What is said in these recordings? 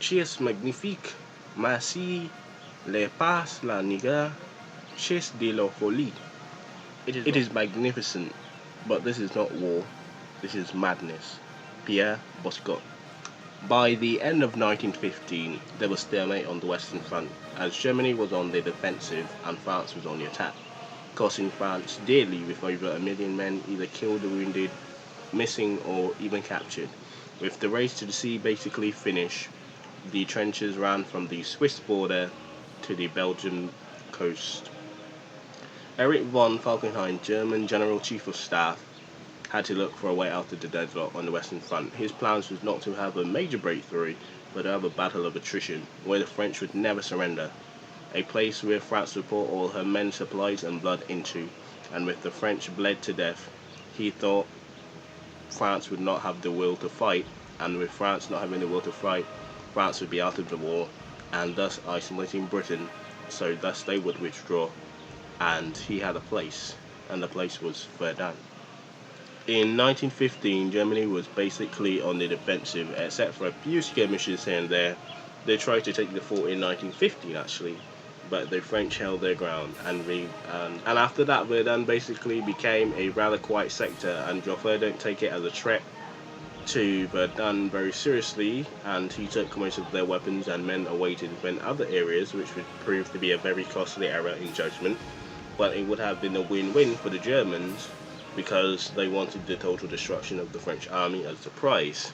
Cheers magnifique, merci les pas la nigra, chase de la folie. It is magnificent, but this is not war, this is madness. Pierre Boscot. By the end of 1915, there was stalemate on the Western Front, as Germany was on the defensive and France was on the attack, costing France dearly with over 1 million men either killed or wounded, missing or even captured. With the race to the sea basically finished, the trenches ran from the Swiss border to the Belgian coast. Erich von Falkenhayn, German General Chief of Staff, had to look for a way out of the deadlock on the Western Front. His plans was not to have a major breakthrough, but to have a battle of attrition, where the French would never surrender. A place where France would pour all her men, supplies and blood into, and with the French bled to death, he thought France would not have the will to fight, and with France not having the will to fight, France would be out of the war, and thus isolating Britain, so thus they would withdraw, and he had a place, and the place was Verdun. In 1915, Germany was basically on the defensive, except for a few skirmishes here and there. They tried to take the fort in 1915 actually, but the French held their ground, and after that Verdun basically became a rather quiet sector, and Joffre didn't take it as a threat to Verdun very seriously, and he took most of their weapons and men away to defend other areas, which would prove to be a very costly error in judgment, but it would have been a win-win for the Germans, because they wanted the total destruction of the French army as the prize.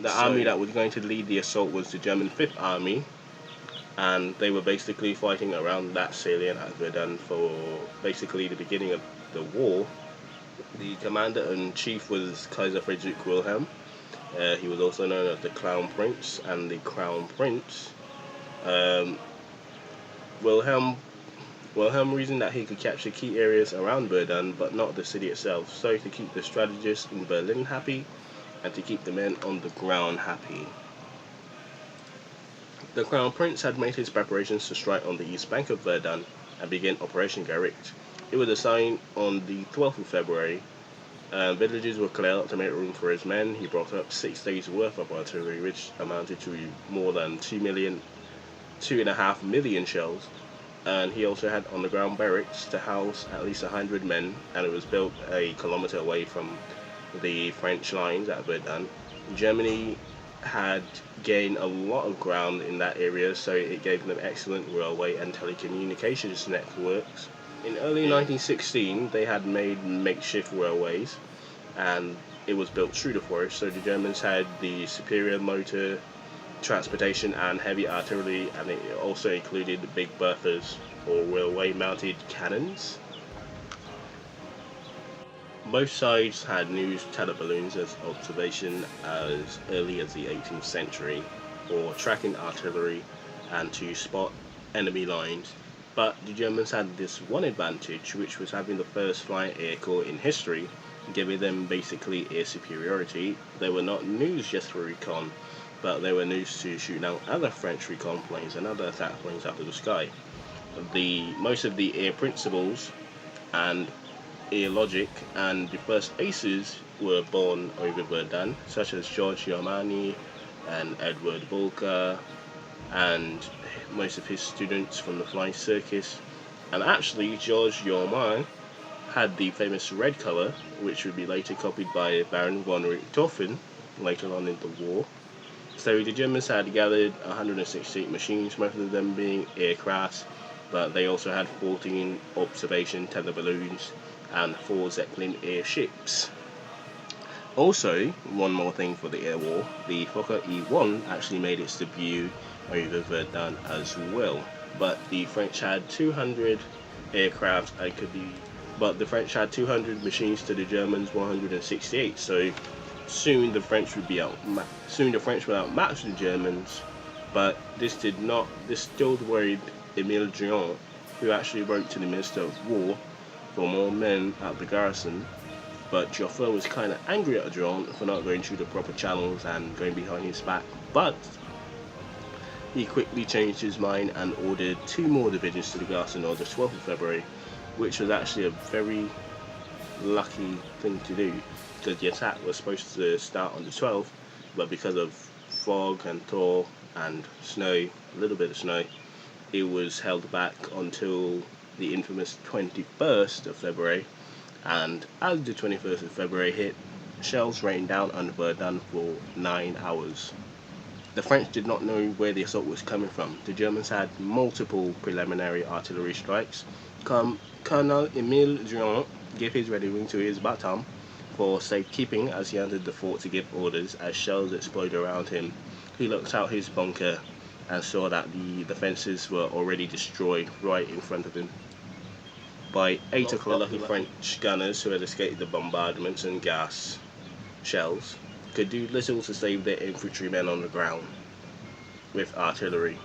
The army that was going to lead the assault was the German Fifth Army, and they were basically fighting around that salient at Verdun for basically the beginning of the war. The commander-in-chief was Kaiser Friedrich Wilhelm. He was also known as the Crown Prince, and the Crown Prince, Wilhelm reasoned that he could capture key areas around Verdun, but not the city itself, so to keep the strategists in Berlin happy, and to keep the men on the ground happy. The Crown Prince had made his preparations to strike on the east bank of Verdun and begin Operation Gericht. It was assigned on the 12th of February. Villages were cleared up to make room for his men. He brought up 6 days' worth of artillery, which amounted to more than 2.5 million shells. And he also had underground barracks to house at least 100 men, and it was built a kilometer away from the French lines at Verdun. Germany had gained a lot of ground in that area, so it gave them excellent railway and telecommunications networks. In early 1916, they had made makeshift railways, and it was built through the forest, so the Germans had the superior motor transportation and heavy artillery, and it also included big Berthas or railway mounted cannons. Both sides had used teleballoons as observation as early as the 18th century for tracking artillery and to spot enemy lines, but the Germans had this one advantage, which was having the first flying air corps in history, giving them basically air superiority. They were not used just for recon, but they were used to shooting out other French recon planes and other attack planes out of the sky. Most of the air principles and air logic and the first aces were born over Verdun, such as George Yarmany and Edward Volker, and most of his students from the flying circus. And actually, George Yarmany had the famous red color, which would be later copied by Baron von Richthofen later on in the war. So the Germans had gathered 168 machines, most of them being aircrafts, but they also had 14 observation teleballoons and 4 Zeppelin airships. Also, one more thing for the air war, the Fokker E-1 actually made its debut over Verdun as well, but the French had 200 aircraft but the French had 200 machines to the Germans 168, so soon the French would outmatch the Germans, but this still worried Émile Drian, who actually wrote to the Minister of War for more men at the garrison, but Joffre was kind of angry at Drian for not going through the proper channels and going behind his back, but he quickly changed his mind and ordered 2 more divisions to the garrison on the 12th of February, which was actually a very lucky thing to do, because the attack was supposed to start on the 12th, but because of fog and thaw and snow, a little bit of snow, it was held back until the infamous 21st of February. And as the 21st of February hit, shells rained down on Verdun for 9 hours. The French did not know where the assault was coming from. The Germans had multiple preliminary artillery strikes. Colonel Emile Durand gave his ready wing to his baton for safekeeping as he entered the fort to give orders. As shells exploded around him, he looked out his bunker and saw that the defences were already destroyed right in front of him. By 8 o'clock, the French gunners who had escaped the bombardments and gas shells could do little to save their infantrymen on the ground with artillery,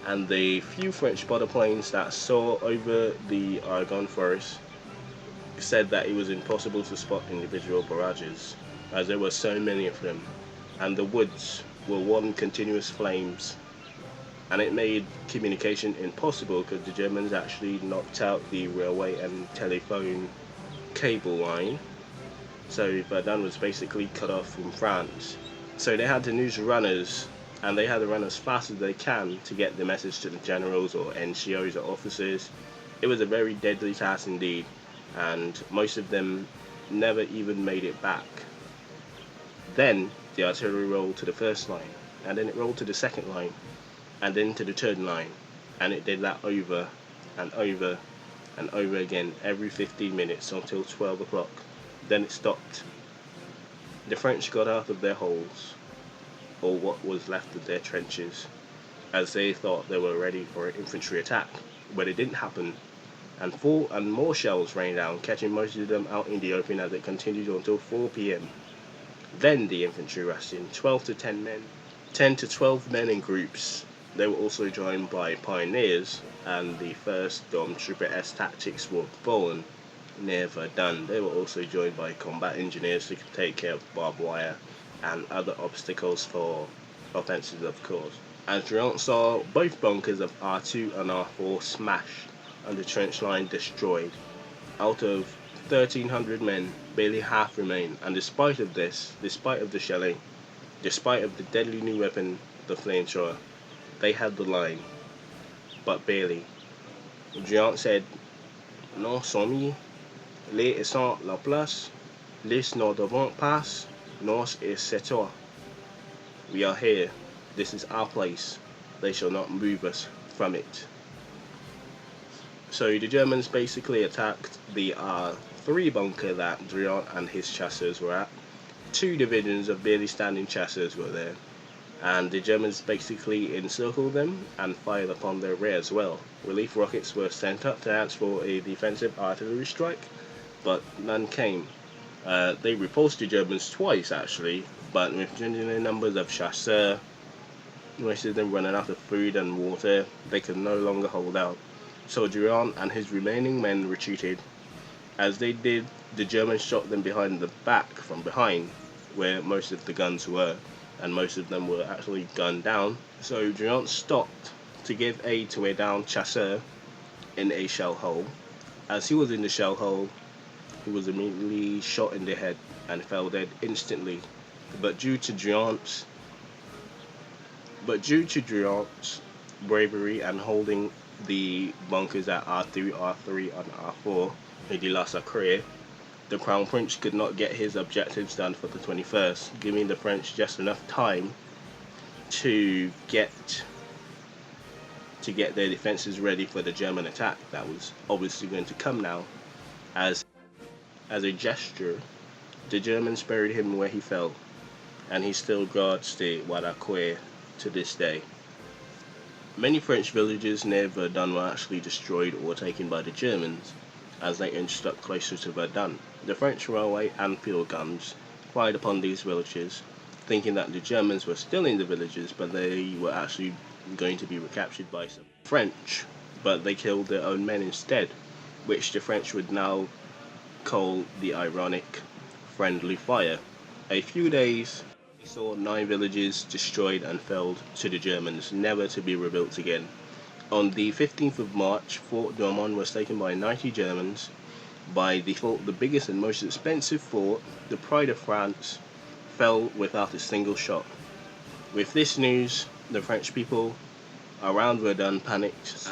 and the few French spotter planes that saw over the Argonne forest said that it was impossible to spot individual barrages as there were so many of them, and the woods were one continuous flames, and it made communication impossible because the Germans actually knocked out the railway and telephone cable line. So Verdun was basically cut off from France. So they had to use runners, and they had to run as fast as they can to get the message to the generals or NCOs or officers. It was a very deadly task indeed, and most of them never even made it back. Then the artillery rolled to the first line, and then it rolled to the second line, and then to the third line, and it did that over and over and over again every 15 minutes until 12 o'clock. Then it stopped. The French got out of their holes, or what was left of their trenches, as they thought they were ready for an infantry attack, but it didn't happen, and more shells rained down, catching most of them out in the open as it continued until 4 p.m. Then the infantry rushed in, 10 to 12 men in groups. They were also joined by pioneers, and the 1st Stormtrooper-S tactics were fallen near Verdun. They were also joined by combat engineers to take care of barbed wire and other obstacles for offences, of course. As Durand saw both bunkers of R2 and R4 smashed and the trench line destroyed. Out of 1,300 men, barely half remained, and despite of this, despite of the shelling, despite of the deadly new weapon, the flamethrower, they held the line, but barely. Durand said, "Non sommes les sont la place, les nous devons pas, nos et c'est toi. We are here, this is our place, they shall not move us from it." So the Germans basically attacked the R3 bunker that Durand and his chasseurs were at. 2 divisions of barely standing chasseurs were there, and the Germans basically encircled them and fired upon their rear as well. Relief rockets were sent up to answer for a defensive artillery strike, but none came. They repulsed the Germans twice actually, but with dwindling numbers of chasseurs, most of them running out of food and water, they could no longer hold out. So Durand and his remaining men retreated. As they did, the Germans shot them behind the back from behind, where most of the guns were, and most of them were actually gunned down. So Durand stopped to give aid to a downed chasseur in a shell hole. As he was in the shell hole, he was immediately shot in the head and fell dead instantly. But due to Durand's bravery and holding the bunkers at R2, R3, and R4, he lost a career. The Crown Prince could not get his objectives done for the 21st, giving the French just enough time to get their defences ready for the German attack that was obviously going to come now. As a gesture, the Germans buried him where he fell, and he still guards the Wadaquay to this day. Many French villages near Verdun were actually destroyed or taken by the Germans as they inched up closer to Verdun. The French railway and field guns fired upon these villages, thinking that the Germans were still in the villages, but they were actually going to be recaptured by some French, but they killed their own men instead, which the French would now call the ironic friendly fire. A few days saw 9 villages destroyed and felled to the Germans, never to be rebuilt again. On the 15th of March, Fort Douaumont was taken by 90 Germans. By default, the biggest and most expensive fort, the Pride of France, fell without a single shot. With this news, the French people around Verdun panicked,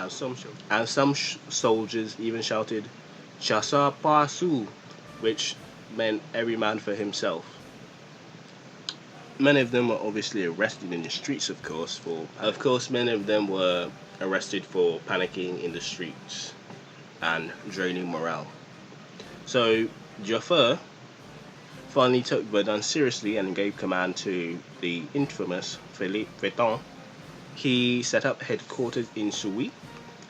and some soldiers even shouted, "Chasseur par sous," which meant every man for himself. Many of them were obviously arrested in the streets, many of them were arrested for panicking in the streets and draining morale. So, Joffre finally took Verdun seriously and gave command to the infamous Philippe Pétain. He set up headquarters in Souy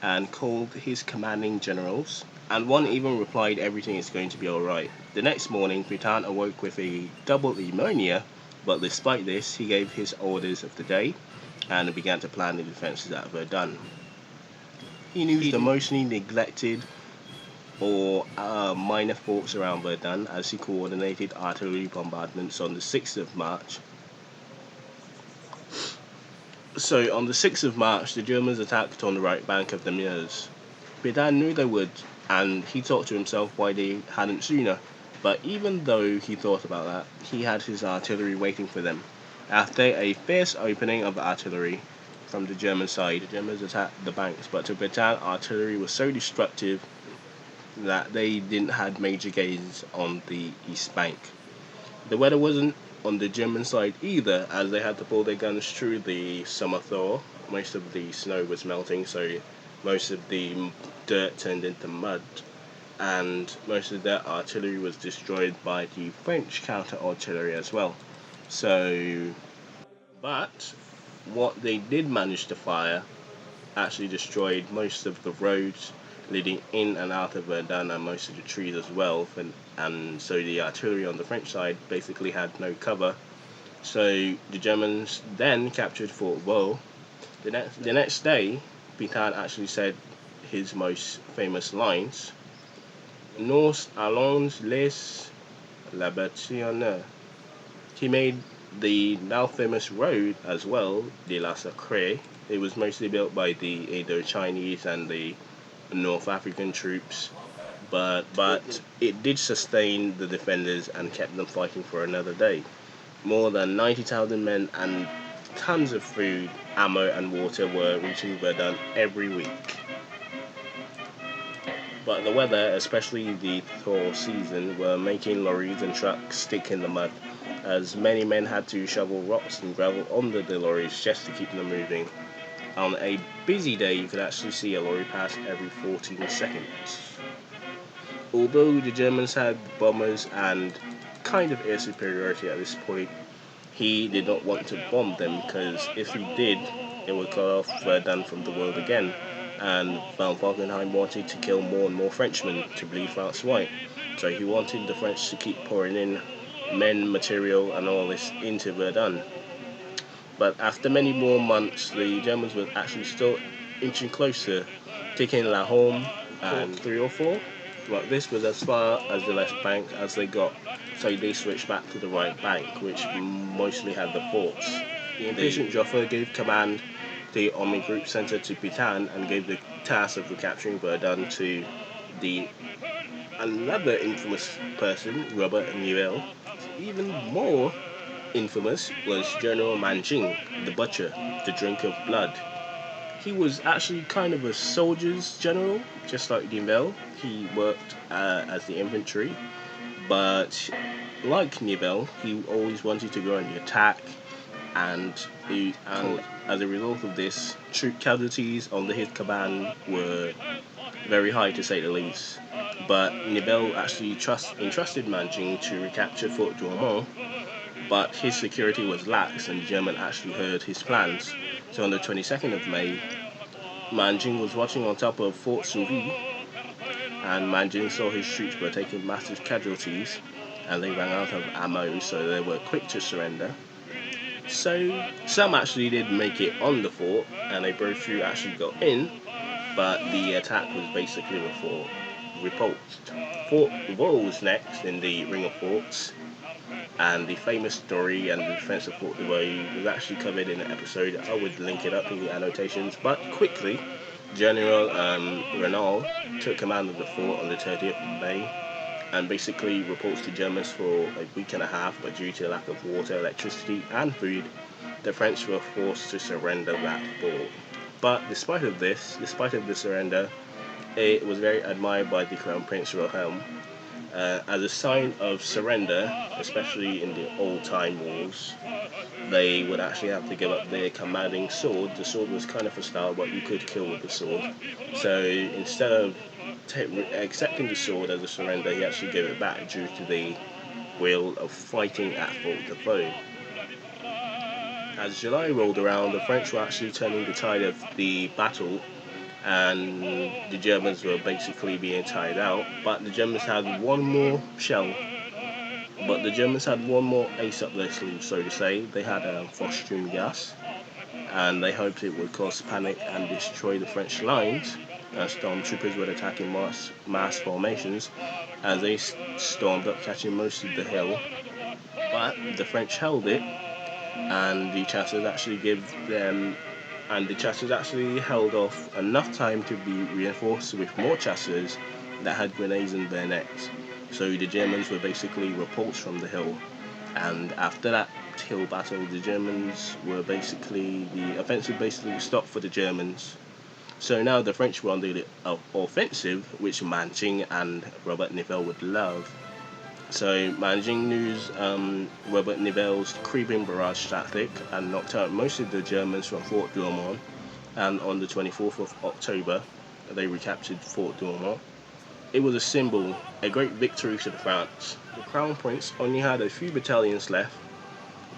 and called his commanding generals, and one even replied everything is going to be alright. The next morning, Pétain awoke with a double pneumonia, but despite this, he gave his orders of the day and began to plan the defences at Verdun. He knew the mostly neglected or minor forts around Verdun as he coordinated artillery bombardments on the 6th of March. So on the 6th of March, the Germans attacked on the right bank of the Meuse. Pétain knew they would, and he thought to himself why they hadn't sooner. But even though he thought about that, he had his artillery waiting for them. After a fierce opening of artillery from the German side, the Germans attacked the banks, but to Pétain, artillery was so destructive that they didn't have major gains on the east bank. The weather wasn't on the German side either, as they had to pull their guns through the summer thaw. Most of the snow was melting, so most of the dirt turned into mud, and most of their artillery was destroyed by the French counter-artillery as well. But what they did manage to fire actually destroyed most of the roads leading in and out of Verdun and most of the trees as well, and so the artillery on the French side basically had no cover. So the Germans then captured Fort Vaux. The next day, Pétain actually said his most famous lines: "Nous allons les l'abattre." He made the now famous road as well, de la Sacrée. It was mostly built by the Indo-Chinese and the North African troops, but it did sustain the defenders and kept them fighting for another day. More than 90,000 men and tons of food, ammo and water were reaching Verdun every week. But the weather, especially the thaw season, were making lorries and trucks stick in the mud, as many men had to shovel rocks and gravel under the lorries just to keep them moving. On a busy day, you could actually see a lorry pass every 14 seconds. Although the Germans had bombers and kind of air superiority at this point, he did not want to bomb them, because if he did, it would cut off Verdun from the world again, and von Falkenhayn wanted to kill more and more Frenchmen to bleed France white. So he wanted the French to keep pouring in men, material, and all this into Verdun. But after many more months, the Germans were actually still inching closer, taking La Home and 3 or 4. But this was as far as the left bank as they got, so they switched back to the right bank, which mostly had the forts. The impatient Joffre gave command the Army Group Centre to Pétain and gave the task of recapturing Verdun to another infamous person, Robert Nivelle. Even more infamous was General Manjing, the butcher, the drinker of blood. He was actually kind of a soldier's general, just like Nivelle. He worked as the infantry, but like Nivelle, he always wanted to go on the attack, and as a result of this, troop casualties under his command were very high, to say the least. But Nivelle actually entrusted Manjing to recapture Fort Douaumont, but his security was lax and the German actually heard his plans. So on the 22nd of May, Manjing was watching on top of Fort Souris, and Manjing saw his troops were taking massive casualties and they ran out of ammo, so they were quick to surrender. So some actually did make it on the fort, and a brave few actually got in, but the attack was basically repulsed. Fort Vaux was next in the ring of forts, and the famous story and the defense of Fort Vaux was actually covered in an episode. I would link it up in the annotations, but quickly, General Renaud took command of the fort on the 30th of May, and basically repulsed the Germans for a week and a half, but due to lack of water, electricity and food, the French were forced to surrender that fall. But despite of the surrender, it was very admired by the Crown Prince Wilhelm. As a sign of surrender, especially in the old-time wars, they would actually have to give up their commanding sword. The sword was kind of a style, but you could kill with the sword. So instead of accepting the sword as a surrender, he actually gave it back due to the will of fighting at the foe. As July rolled around, the French were actually turning the tide of the battle, and the Germans were basically being tired out. But the Germans had one more ace up their sleeve, so to say. They had a Fosstrom gas, and they hoped it would cause panic and destroy the French lines. Stormtroopers were attacking mass formations as they stormed up, catching most of the hill. But the French held it, and the chasseurs actually held off enough time to be reinforced with more chasseurs that had grenades and bayonets. So the Germans were basically repulsed from the hill, and after that hill battle, the offensive basically stopped for the Germans. So now the French were on the offensive, which Manching and Robert Nivelle would love. So Manching used Robert Nivelle's creeping barrage tactic and knocked out most of the Germans from Fort Douaumont, and on the 24th of October they recaptured Fort Douaumont. It was a great victory to the France. The Crown Prince only had a few battalions left,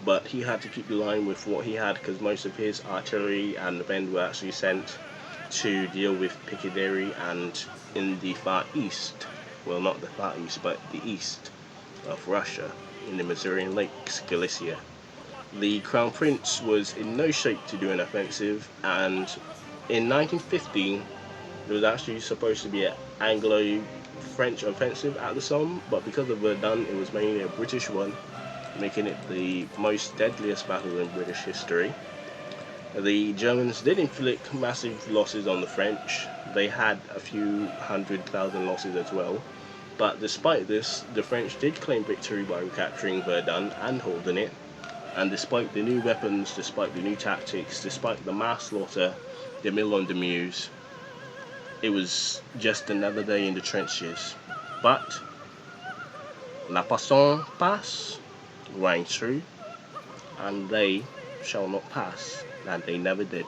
but he had to keep the line with what he had because most of his artillery and the men were actually sent to deal with Picardy and in the far east, well, not the far east, but the east of Russia, in the Masurian Lakes, Galicia. The Crown Prince was in no shape to do an offensive, and in 1915 there was actually supposed to be an Anglo-French offensive at the Somme, but because of Verdun, it was mainly a British one, making it the most deadliest battle in British history. The Germans did inflict massive losses on the French. They had a few 100,000 losses as well. But despite this, the French did claim victory by recapturing Verdun and holding it. And despite the new weapons, despite the new tactics, despite the mass slaughter, the mill on the Meuse, it was just another day in the trenches. But la passion passe rang true, and they shall not pass, and they never did.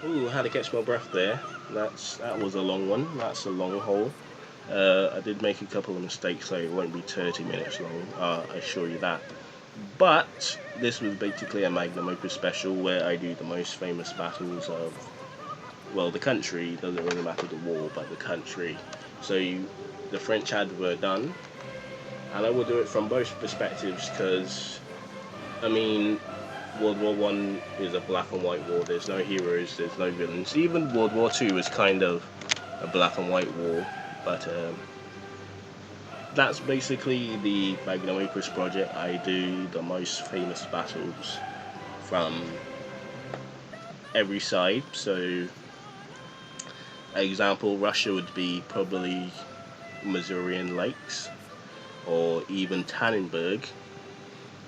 Ooh, had to catch my breath there. That was a long one. That's a long haul. I did make a couple of mistakes, so it won't be 30 minutes long, I assure you that. But this was basically a magnum opus special where I do the most famous battles of, well, the country. Doesn't really matter the war, but the country. So the French had Verdun, and I will do it from both perspectives because, I mean, World War I is a black and white war. There's no heroes, there's no villains. Even World War II was kind of a black and white war, but that's basically the magnum opus project. I do the most famous battles from every side. So, example, Russia would be probably Masurian Lakes, or even Tannenberg.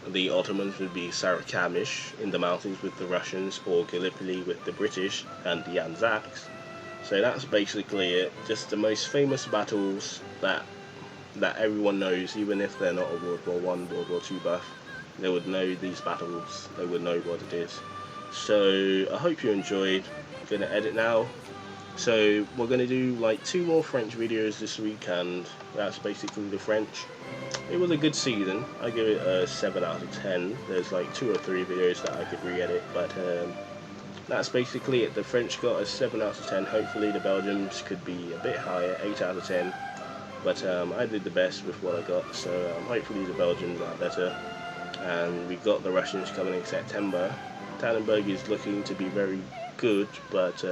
The Ottomans would be Sarikamish in the mountains with the Russians, or Gallipoli with the British and the Anzacs. So that's basically it. Just the most famous battles that everyone knows, even if they're not a World War I, World War II buff. They would know these battles, they would know what it is. So I hope you enjoyed. I'm going to edit now. So we're going to do like 2 more French videos this week, and that's basically the French. It was a good season. I give it a 7 out of 10. There's like 2 or 3 videos that I could re-edit, but that's basically it. The French got a 7 out of 10. Hopefully the Belgians could be a bit higher, 8 out of 10. But I did the best with what I got, so hopefully the Belgians are better. And we got the Russians coming in September. Tannenberg is looking to be very good, but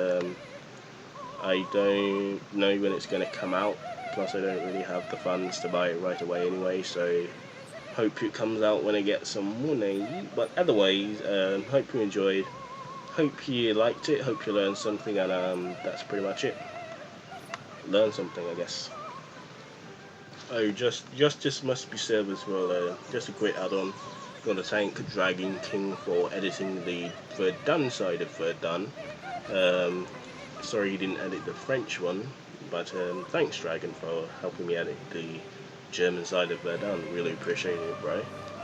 I don't know when it's going to come out. Plus I don't really have the funds to buy it right away anyway, so hope it comes out when I get some money. But otherwise, hope you enjoyed, hope you liked it, hope you learned something, and that's pretty much it. Learn something, I guess. Oh, justice must be served as well. Just a quick add-on. I want to thank Dragon King for editing the Verdun side of Verdun. Um, Sorry he didn't edit the French one, but thanks Dragon for helping me edit the German side of Verdun. Really appreciate it, bro.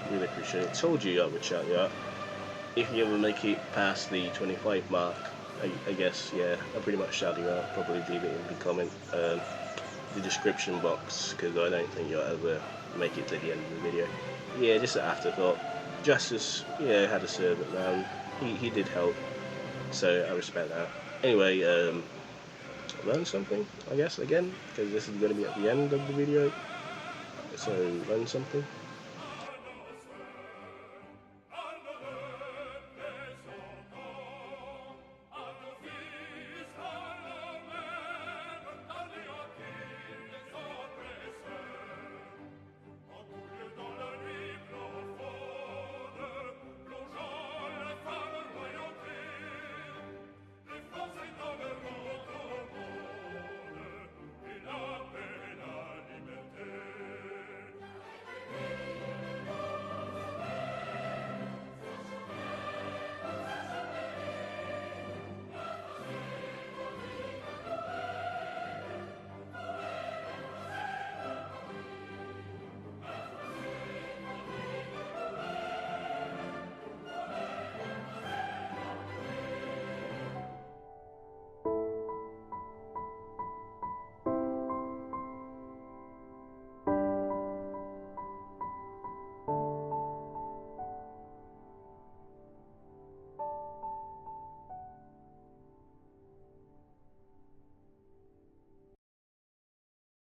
Really appreciate it. Told you I would shout you out. If you ever make it past the 25 mark, I guess, yeah, I'll pretty much shout you out. Probably leave it in the comment, the description box, because I don't think you'll ever make it to the end of the video. Yeah, just an afterthought. Justice, yeah, had a servant man. He did help, so I respect that. Anyway, learn something, I guess, again, because this is going to be at the end of the video. So, learn something.